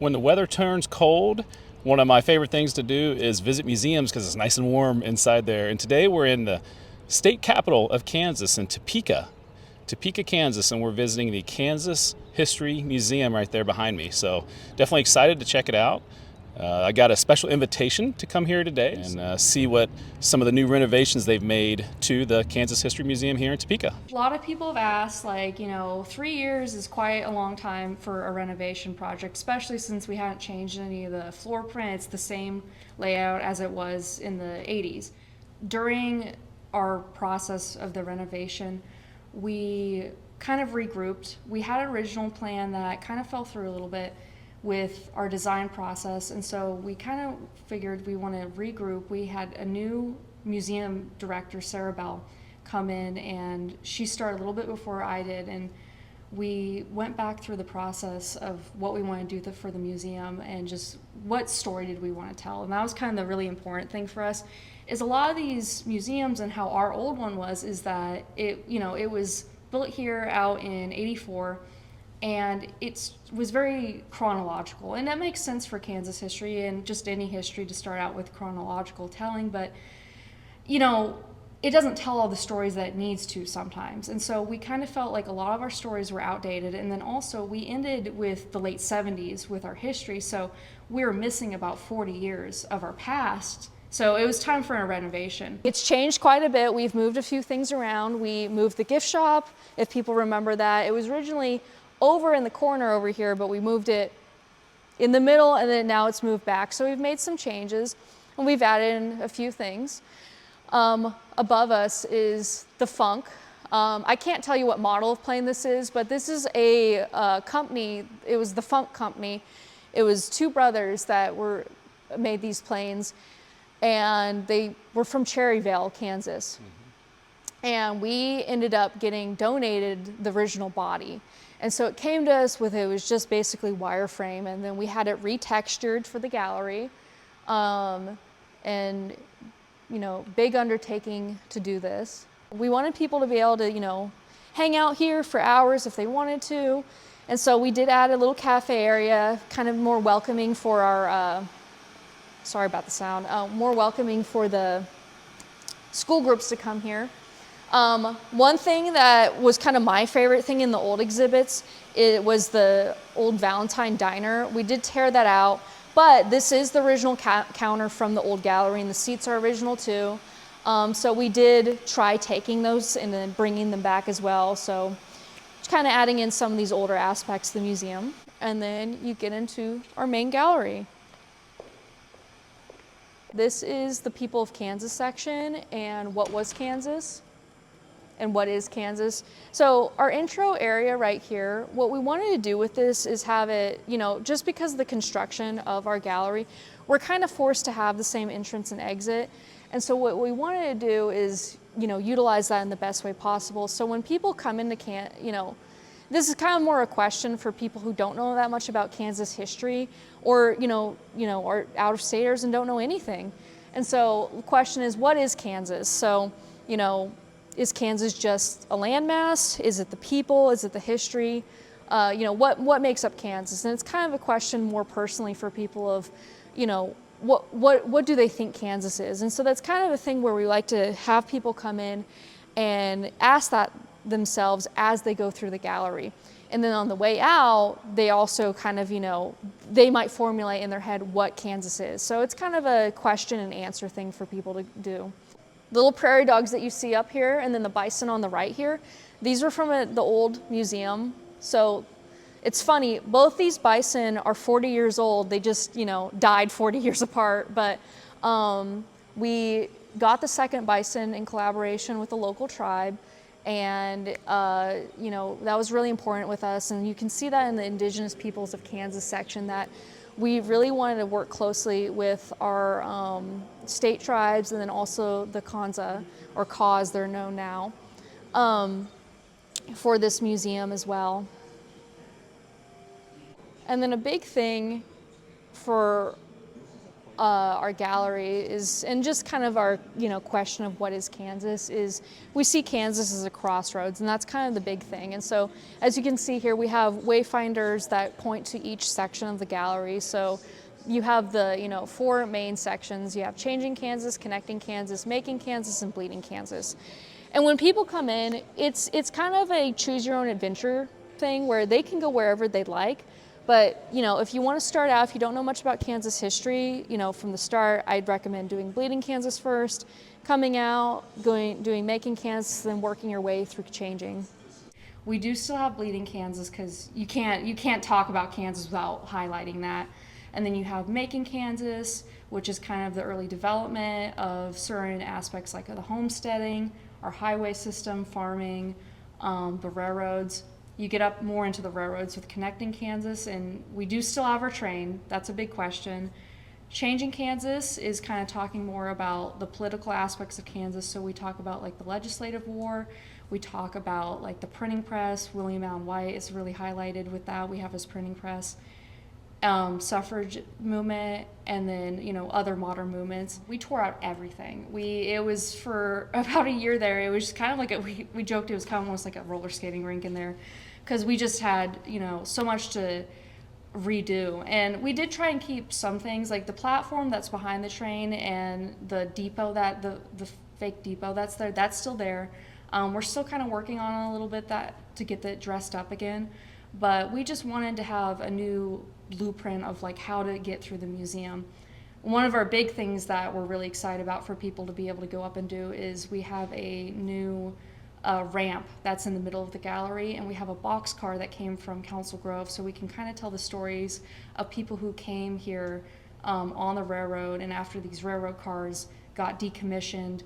When the weather turns cold, one of my favorite things to do is visit museums because it's nice and warm inside there. And today we're in the state capital of Kansas in Topeka, Kansas, and we're visiting the Kansas History Museum right there behind me. So definitely excited to check it out. I got a special invitation to come here today and see what some of the new renovations they've made to the Kansas History Museum here in Topeka. A lot of people have asked, 3 years is quite a long time for a renovation project, especially since we haven't changed any of the floor plan. It's the same layout as it was in the 80s. During our process of the renovation, we kind of regrouped. We had an original plan that kind of fell through a little bit with our design process, and so we kind of figured we want to regroup. We had a new museum director, Sarah Bell, come in, and she started a little bit before I did, and we went back through the process of what we want to do for the museum and just what story did we want to tell. And that was kind of the really important thing for us, is a lot of these museums and how our old one was is that it was built here out in '84, and it was very chronological, and that makes sense for Kansas history and just any history to start out with chronological telling, but it doesn't tell all the stories that it needs to sometimes. And so we kind of felt like a lot of our stories were outdated, and then also we ended with the late 70s with our history, so we were missing about 40 years of our past. So it was time for a renovation. It's changed quite a bit. We've moved a few things around. We moved the gift shop, if people remember that. It was originally over in the corner over here, but we moved it in the middle, and then now it's moved back. So we've made some changes, and we've added in a few things. Above us is the Funk. I can't tell you what model of plane this is, but this is a company. It was the Funk company. It was two brothers that made these planes, and they were from Cherryvale, Kansas. And we ended up getting donated the original body. And so it came to us it was just basically wireframe, and then we had it retextured for the gallery. And big undertaking to do this. We wanted people to be able to, hang out here for hours if they wanted to. And so we did add a little cafe area, kind of more welcoming for our, sorry about the sound, more welcoming for the school groups to come here. One thing that was kind of my favorite thing in the old exhibits, it was the old Valentine Diner. We did tear that out, but this is the original counter from the old gallery, and the seats are original too. So we did try taking those and then bringing them back as well. So just kind of adding in some of these older aspects to the museum. And then you get into our main gallery. This is the People of Kansas section and what was Kansas and what is Kansas. So our intro area right here, what we wanted to do with this is have it, just because of the construction of our gallery, we're kind of forced to have the same entrance and exit. And so what we wanted to do is, utilize that in the best way possible. So when people come into this is kind of more a question for people who don't know that much about Kansas history, or, are out-of-staters and don't know anything. And so the question is, what is Kansas? So, is Kansas just a landmass? Is it the people? Is it the history? What makes up Kansas? And it's kind of a question more personally for people of, what do they think Kansas is? And so that's kind of a thing where we like to have people come in and ask that themselves as they go through the gallery. And then on the way out, they also kind of, they might formulate in their head what Kansas is. So it's kind of a question and answer thing for people to do. Little prairie dogs that you see up here, and then the bison on the right here, these are from the old museum. So it's funny, both these bison are 40 years old. They just, died 40 years apart. But we got the second bison in collaboration with the local tribe. And, that was really important with us. And you can see that in the Indigenous Peoples of Kansas section, that we really wanted to work closely with our state tribes, and then also the Kanza, or Kaws, they're known now, for this museum as well. And then a big thing for our gallery is, and just kind of our, question of what is Kansas, is we see Kansas as a crossroads, and that's kind of the big thing. And so as you can see here, we have wayfinders that point to each section of the gallery. So you have the, 4 main sections. You have Changing Kansas, Connecting Kansas, Making Kansas, and Bleeding Kansas. And when people come in, it's kind of a choose your own adventure thing where they can go wherever they'd like. But, if you want to start out, if you don't know much about Kansas history, from the start, I'd recommend doing Bleeding Kansas first, coming out, doing Making Kansas, then working your way through Changing. We do still have Bleeding Kansas because you can't talk about Kansas without highlighting that. And then you have Making Kansas, which is kind of the early development of certain aspects like the homesteading, our highway system, farming, the railroads. You get up more into the railroads with Connecting Kansas, and we do still have our train. That's a big question. Changing Kansas is kind of talking more about the political aspects of Kansas. So we talk about like the legislative war. We talk about like the printing press. William Allen White is really highlighted with that. We have his printing press. Suffrage movement, and then other modern movements. We tore out everything. It was for about a year there. It was kind of like we joked it was kind of almost like a roller skating rink in there, because we just had so much to redo. And we did try and keep some things like the platform that's behind the train and the depot, that the fake depot that's there. That's still there. We're still kind of working on it a little bit to get that dressed up again. But we just wanted to have a new blueprint of like how to get through the museum. One of our big things that we're really excited about for people to be able to go up and do is we have a new ramp that's in the middle of the gallery, and we have a boxcar that came from Council Grove, so we can kind of tell the stories of people who came here on the railroad, and after these railroad cars got decommissioned,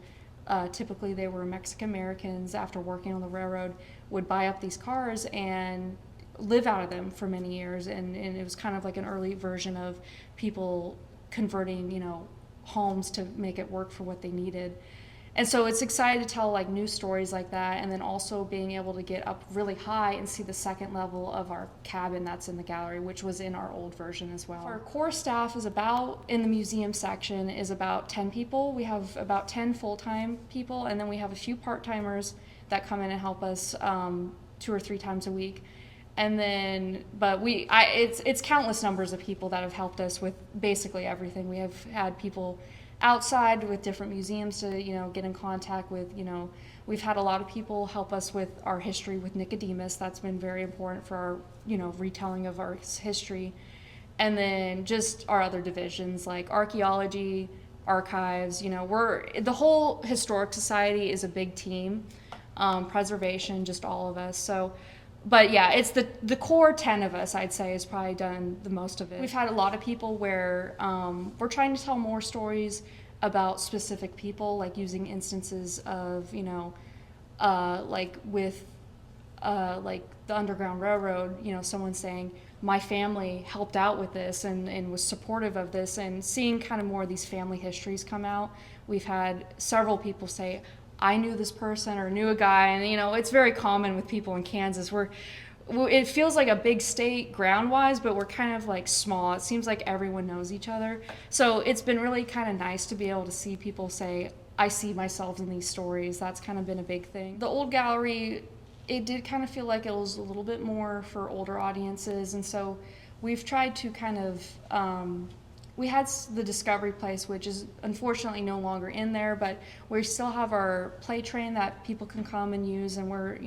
typically they were Mexican Americans after working on the railroad, would buy up these cars and live out of them for many years, and it was kind of like an early version of people converting homes to make it work for what they needed. And so it's exciting to tell like new stories like that, and then also being able to get up really high and see the second level of our cabin that's in the gallery, which was in our old version as well. Our core staff is about, in the museum section, is about 10 people. We have about 10 full-time people, and then we have a few part-timers that come in and help us 2 or 3 times a week. And then, but it's countless numbers of people that have helped us with basically everything. We have had people outside with different museums to, get in contact with, we've had a lot of people help us with our history with Nicodemus. That's been very important for our, retelling of our history. And then just our other divisions like archaeology, archives, the whole historic society is a big team, preservation, just all of us. So, but yeah, it's the core 10 of us, I'd say, has probably done the most of it. We've had a lot of people where we're trying to tell more stories about specific people, like using instances of, like with like the Underground Railroad, someone saying, my family helped out with this and was supportive of this, and seeing kind of more of these family histories come out. We've had several people say, I knew this person or knew a guy, and it's very common with people in Kansas. It feels like a big state ground-wise, but we're kind of like small. It seems like everyone knows each other. So it's been really kind of nice to be able to see people say, I see myself in these stories. That's kind of been a big thing. The old gallery, it did kind of feel like it was a little bit more for older audiences, and so we've tried to kind of we had the Discovery Place, which is unfortunately no longer in there, but we still have our play train that people can come and use, and we're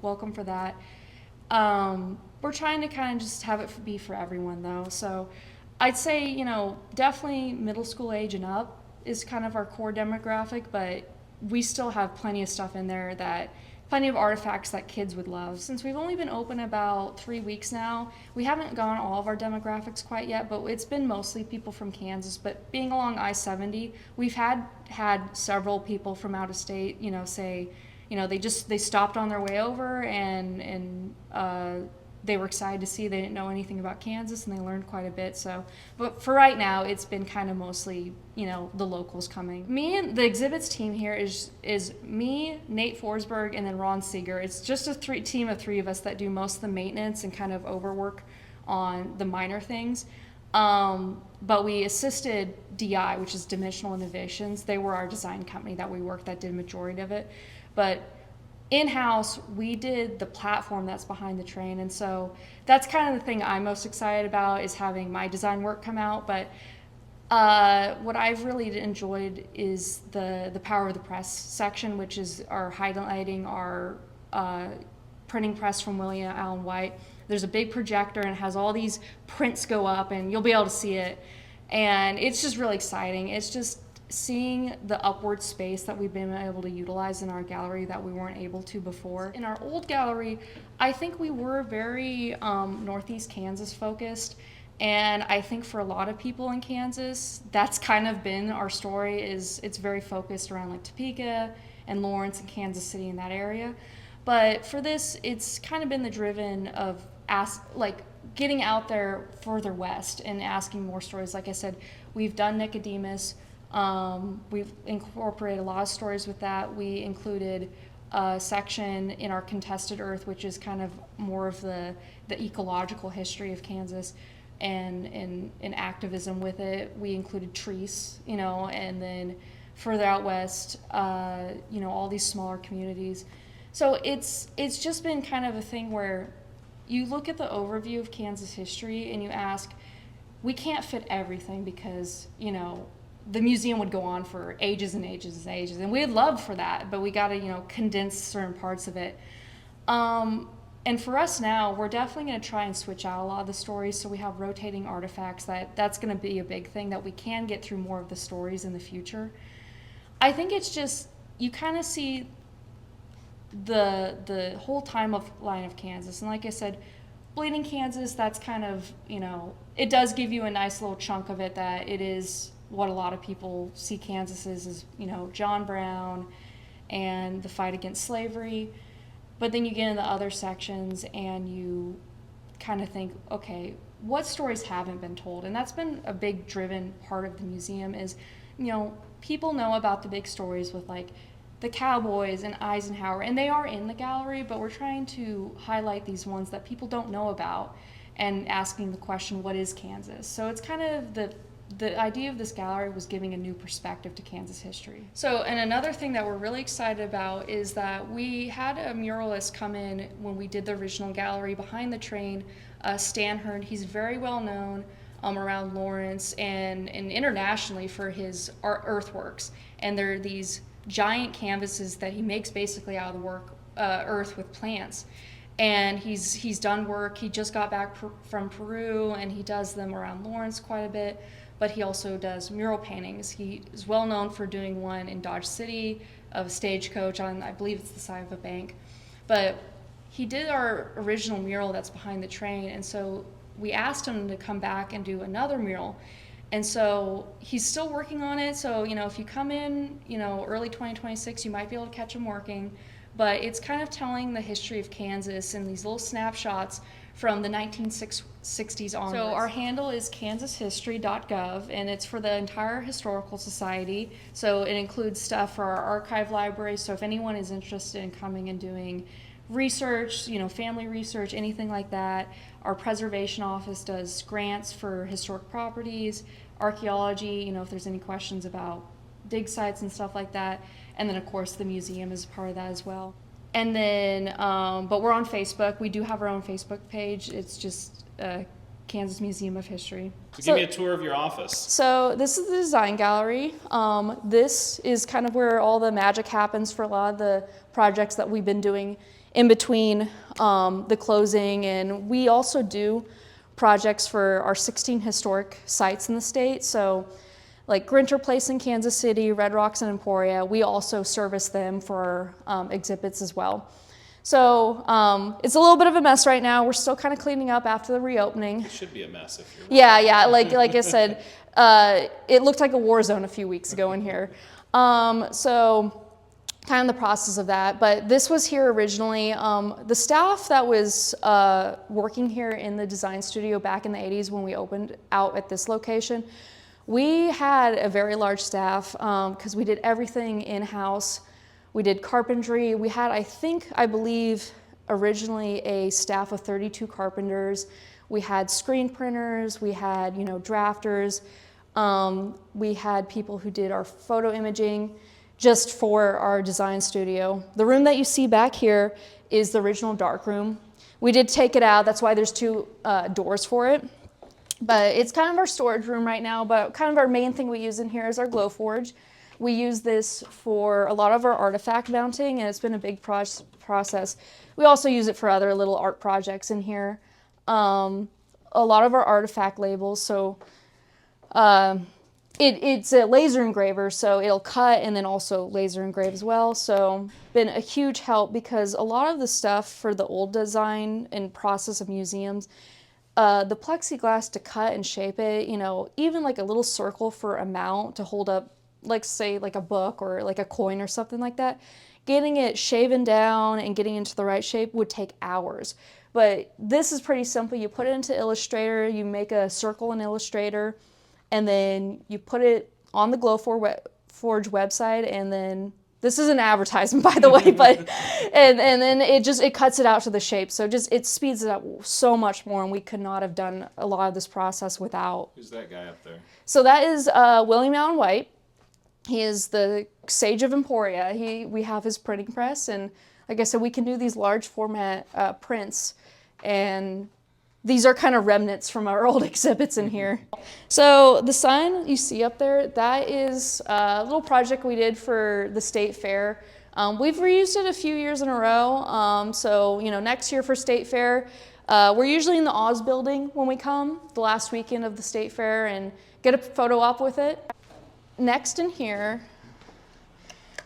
welcome for that. We're trying to kind of just have it be for everyone though. So I'd say definitely middle school age and up is kind of our core demographic, but we still have plenty of stuff in there plenty of artifacts that kids would love. Since we've only been open about 3 weeks now, we haven't gone all of our demographics quite yet, but it's been mostly people from Kansas. But being along I-70, we've had several people from out of state, say, they stopped on their way over and they were excited to see. They didn't know anything about Kansas, and they learned quite a bit. So, but for right now, it's been kind of mostly, the locals coming. Me and the exhibits team here is me, Nate Forsberg, and then Ron Seeger. It's just a team of 3 of us that do most of the maintenance and kind of overwork on the minor things. But we assisted DI, which is Dimensional Innovations. They were our design company that we worked that did a majority of it. But in-house, we did the platform that's behind the train. And so that's kind of the thing I'm most excited about, is having my design work come out. But what I've really enjoyed is the Power of the Press section, which is our highlighting our printing press from William Allen White. There's a big projector and it has all these prints go up, and you'll be able to see it. And it's just really exciting. It's just seeing the upward space that we've been able to utilize in our gallery that we weren't able to before. In our old gallery, I think we were very Northeast Kansas focused. And I think for a lot of people in Kansas, that's kind of been our story, is it's very focused around like Topeka and Lawrence and Kansas City in that area. But for this, it's kind of been the driven of getting out there further west and asking more stories. Like I said, we've done Nicodemus. We've incorporated a lot of stories with that. We included a section in our Contested Earth, which is kind of more of the ecological history of Kansas and activism with it. We included trees, and then further out west, all these smaller communities. So it's just been kind of a thing where you look at the overview of Kansas history and you ask, we can't fit everything because, the museum would go on for ages and ages and ages. And we'd love for that, but we got to, condense certain parts of it. And for us now, we're definitely going to try and switch out a lot of the stories. So we have rotating artifacts. That's going to be a big thing, that we can get through more of the stories in the future. I think it's just, you kind of see the whole timeline of Kansas. And like I said, Bleeding Kansas, that's kind of, it does give you a nice little chunk of it, that it is what a lot of people see Kansas is John Brown and the fight against slavery. But then you get into the other sections and you kind of think, okay, what stories haven't been told? And that's been a big driven part of the museum is, people know about the big stories with like the Cowboys and Eisenhower, and they are in the gallery, but we're trying to highlight these ones that people don't know about and asking the question, what is Kansas? So it's kind of the idea of this gallery was giving a new perspective to Kansas history. So, and another thing that we're really excited about is that we had a muralist come in when we did the original gallery behind the train, Stan Hearn. He's very well known around Lawrence and internationally for his earthworks. And there are these giant canvases that he makes basically out of the earth with plants. And he's done work. He just got back from Peru, and he does them around Lawrence quite a bit. But he also does mural paintings. He is well known for doing one in Dodge City of a stagecoach on, I believe it's the side of a bank. But he did our original mural that's behind the train, and so we asked him to come back and do another mural. And so he's still working on it. So, if you come in, early 2026, you might be able to catch him working. But it's kind of telling the history of Kansas in these little snapshots from the 1960s onwards. So our handle is kansashistory.gov, and it's for the entire historical society. So it includes stuff for our archive library. So if anyone is interested in coming and doing research, family research, anything like that, our preservation office does grants for historic properties, archaeology, if there's any questions about dig sites and stuff like that. And then, of course, the museum is part of that as well. And then, but we're on Facebook. We do have our own Facebook page. It's just Kansas Museum of History. So give me a tour of your office. So this is the design gallery. This is kind of where all the magic happens for a lot of the projects that we've been doing in between the closing. And we also do projects for our 16 historic sites in the state. So like Grinter Place in Kansas City, Red Rocks and Emporia, we also service them for exhibits as well. So it's a little bit of a mess right now. We're still kind of cleaning up after the reopening. It should be a mess if you're... Yeah, like I said, it looked like a war zone a few weeks ago in here. So kind of the process of that, but this was here originally. The staff that was working here in the design studio back in the 80s when we opened out at this location, we had a very large staff because we did everything in-house. We did carpentry. We had, I believe, originally a staff of 32 carpenters. We had screen printers, we had, you know, drafters, we had people who did our photo imaging just for our design studio. The room that you see back here is the original dark room. We did take it out, that's why there's two doors for it. But it's kind of our storage room right now, but kind of our main thing we use in here is our glow forge. We use this for a lot of our artifact mounting, and it's been a big process. We also use it for other little art projects in here. A lot of our artifact labels, so it's a laser engraver, so it'll cut and then also laser engrave as well. So been a huge help because a lot of the stuff for the old design and process of museums, the plexiglass to cut and shape it, you know, even like a little circle for a mount to hold up, like say like a book or like a coin or something like that, getting it shaven down and getting into the right shape would take hours. But this is pretty simple. You put it into Illustrator, you make a circle in Illustrator, and then you put it on the Glowforge website, and then this is an advertisement, by the way, but and then it cuts it out to the shape. So it speeds it up so much more, and we could not have done a lot of this process without. Who's that guy up there? So that is William Allen White. He is the sage of Emporia. We have his printing press, and like I said, we can do these large format prints, and these are kind of remnants from our old exhibits in here. So the sign you see up there, that is a little project we did for the state fair. We've reused it a few years in a row. So, you know, next year for state fair, we're usually in the Oz building when we come, the last weekend of the state fair, and get a photo op with it. Next in here,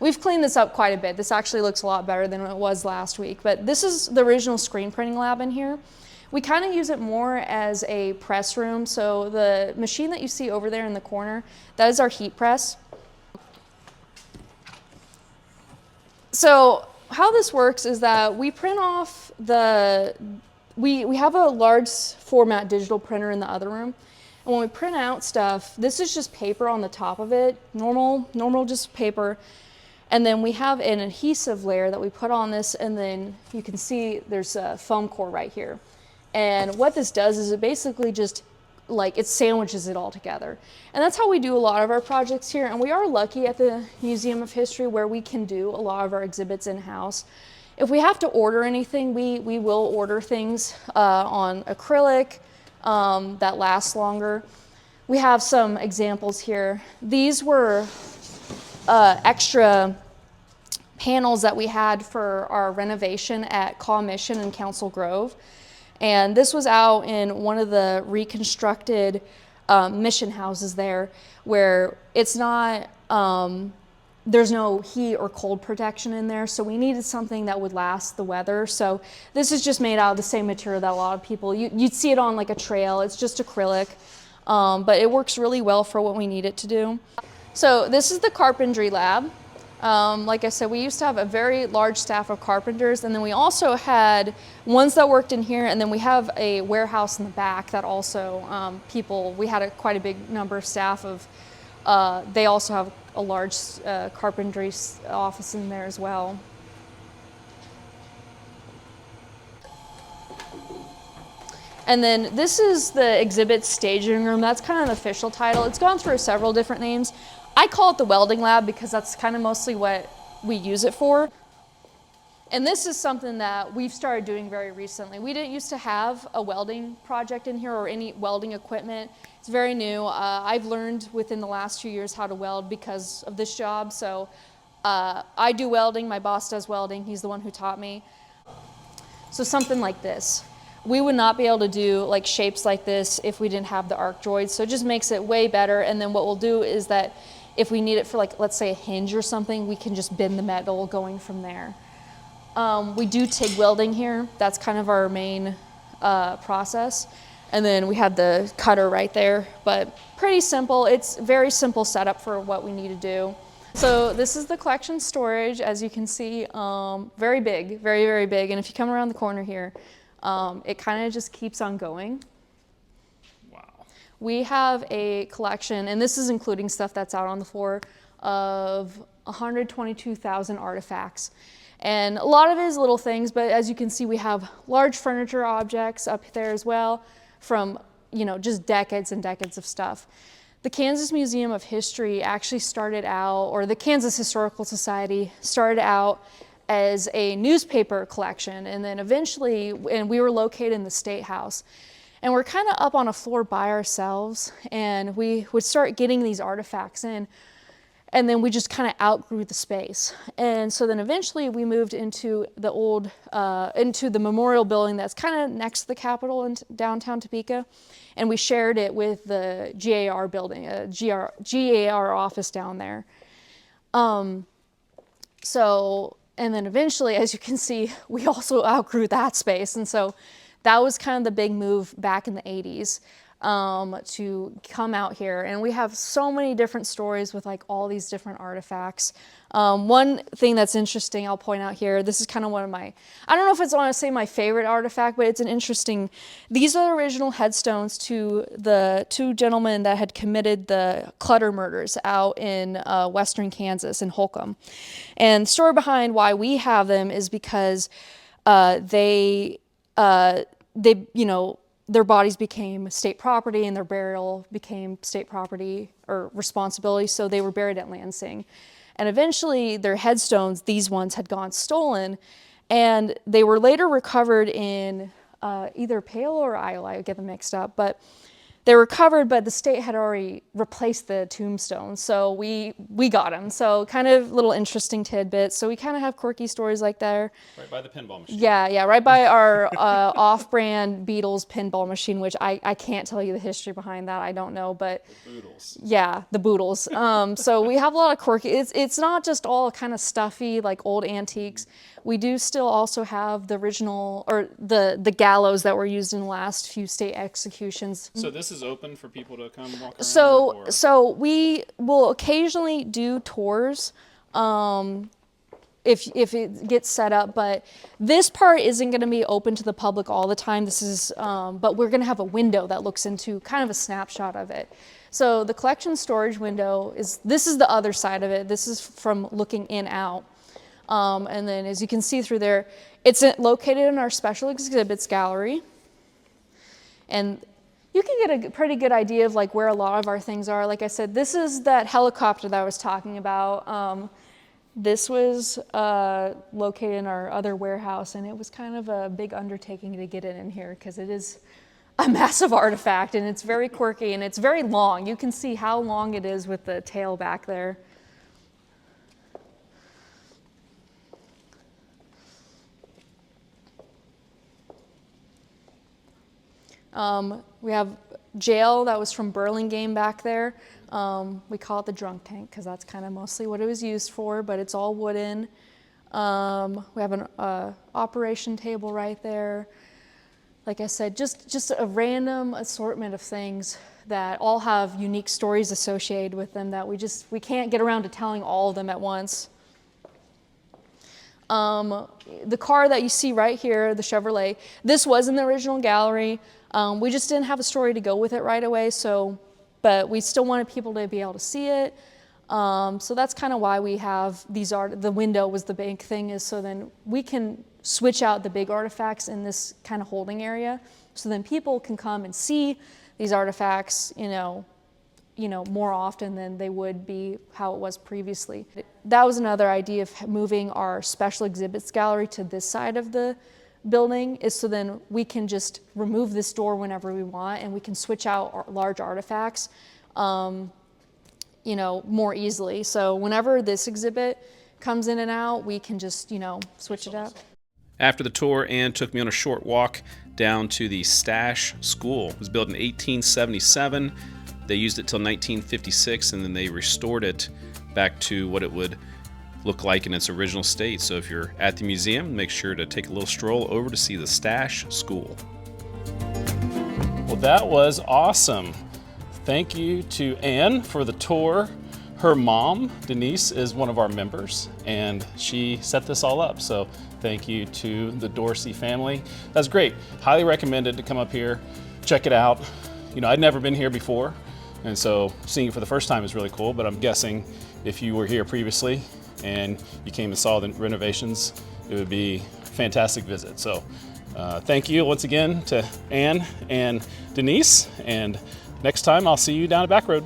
we've cleaned this up quite a bit. This actually looks a lot better than it was last week, but this is the original screen printing lab in here. We kind of use it more as a press room. So the machine that you see over there in the corner, that is our heat press. So how this works is that we print off we have a large format digital printer in the other room. And when we print out stuff, this is just paper on the top of it, normal just paper. And then we have an adhesive layer that we put on this, and then you can see there's a foam core right here. And what this does is it basically just it sandwiches it all together. And that's how we do a lot of our projects here. And we are lucky at the Museum of History where we can do a lot of our exhibits in-house. If we have to order anything, we will order things on acrylic that lasts longer. We have some examples here. These were extra panels that we had for our renovation at Caw Mission in Council Grove. And this was out in one of the reconstructed mission houses there, where it's not, there's no heat or cold protection in there, so we needed something that would last the weather. So this is just made out of the same material that a lot of people, you'd see it on like a trail, it's just acrylic, but it works really well for what we need it to do. So this is the carpentry lab. Like I said, we used to have a very large staff of carpenters, and then we also had ones that worked in here, and then we have a warehouse in the back that also we had quite a big number of staff of, they also have a large carpentry office in there as well. And then this is the exhibit staging room. That's kind of the official title. It's gone through several different names. I call it the welding lab because that's kind of mostly what we use it for. And this is something that we've started doing very recently. We didn't used to have a welding project in here or any welding equipment. It's very new. I've learned within the last few years how to weld because of this job. So I do welding, my boss does welding. He's the one who taught me. So something like this. We would not be able to do like shapes like this if we didn't have the arc joists. So it just makes it way better. And then what we'll do is that if we need it for like, let's say a hinge or something, we can just bend the metal going from there. We do TIG welding here. That's kind of our main process. And then we have the cutter right there, but pretty simple. It's very simple setup for what we need to do. So this is the collection storage, as you can see, very big, very, very big. And if you come around the corner here, it kind of just keeps on going. Wow. We have a collection, and this is including stuff that's out on the floor, of 122,000 artifacts. And a lot of it is little things, but as you can see, we have large furniture objects up there as well. from, you know, just decades and decades of stuff. The Kansas Museum of History actually started out, or the Kansas Historical Society started out as a newspaper collection, and then eventually, and we were located in the State House. And we're kind of up on a floor by ourselves, and we would start getting these artifacts in, and then we just kind of outgrew the space. And so then eventually we moved into the old, into the memorial building that's kind of next to the Capitol in downtown Topeka, and we shared it with the GAR building, a GAR office down there. So, and then eventually, as you can see, we also outgrew that space, and so that was kind of the big move back in the 80s to come out here. And we have so many different stories with like all these different artifacts. One thing that's interesting, I'll point out here, this is kind of one of my, I don't know if it's want to say my favorite artifact, but it's an interesting, these are the original headstones to the 2 gentlemen that had committed the Clutter murders out in western Kansas in Holcomb. And the story behind why we have them is because they, you know, their bodies became state property and their burial became state property or responsibility, so they were buried at Lansing. And eventually their headstones, these ones, had gone stolen, and they were later recovered in either Pale or Isle, I get them mixed up, but they were recovered, but the state had already replaced the tombstones, so we got them. So kind of little interesting tidbits. So we kind of have quirky stories like that. Right by the pinball machine. Yeah, right by our off-brand Beatles pinball machine, which I can't tell you the history behind that. I don't know, but The Boodles. yeah, the Boodles. So we have a lot of quirky. It's not just all kind of stuffy like old antiques. We do still also have the original, or the gallows that were used in the last few state executions. So this is open for people to come walk around? So we will occasionally do tours if it gets set up, but this part isn't going to be open to the public all the time. This is, but we're going to have a window that looks into kind of a snapshot of it. So the collection storage window this is the other side of it. This is from looking in out. And then as you can see through there, it's located in our special exhibits gallery. And you can get a pretty good idea of like where a lot of our things are. Like I said, this is that helicopter that I was talking about. This was located in our other warehouse, and it was kind of a big undertaking to get it in here because it is a massive artifact, and it's very quirky, and it's very long. You can see how long it is with the tail back there. We have jail that was from Burlingame back there. We call it the drunk tank because that's kind of mostly what it was used for, but it's all wooden. We have an operation table right there. Like I said, just a random assortment of things that all have unique stories associated with them that we can't get around to telling all of them at once. The car that you see right here, the Chevrolet, this was in the original gallery. We just didn't have a story to go with it right away, but we still wanted people to be able to see it. So that's kind of why we have the window was the big thing, is so then we can switch out the big artifacts in this kind of holding area. So then people can come and see these artifacts, more often than they would be how it was previously. That was another idea of moving our special exhibits gallery to this side of the building, is so then we can just remove this door whenever we want, and we can switch out our large artifacts, more easily. So whenever this exhibit comes in and out, we can just, switch it out. After the tour, Anne took me on a short walk down to the Stash School. It was built in 1877. They used it till 1956, and then they restored it back to what it would look like in its original state. So if you're at the museum, make sure to take a little stroll over to see the Stash School. Well, that was awesome. Thank you to Anne for the tour. Her mom, Denise, is one of our members, and she set this all up. So thank you to the Dorcey family. That's great. Highly recommended to come up here, check it out. I'd never been here before, and so seeing it for the first time is really cool, but I'm guessing if you were here previously and you came and saw the renovations, it would be a fantastic visit. So Thank you once again to Anne and Denise, and next time I'll see you down at Back Road.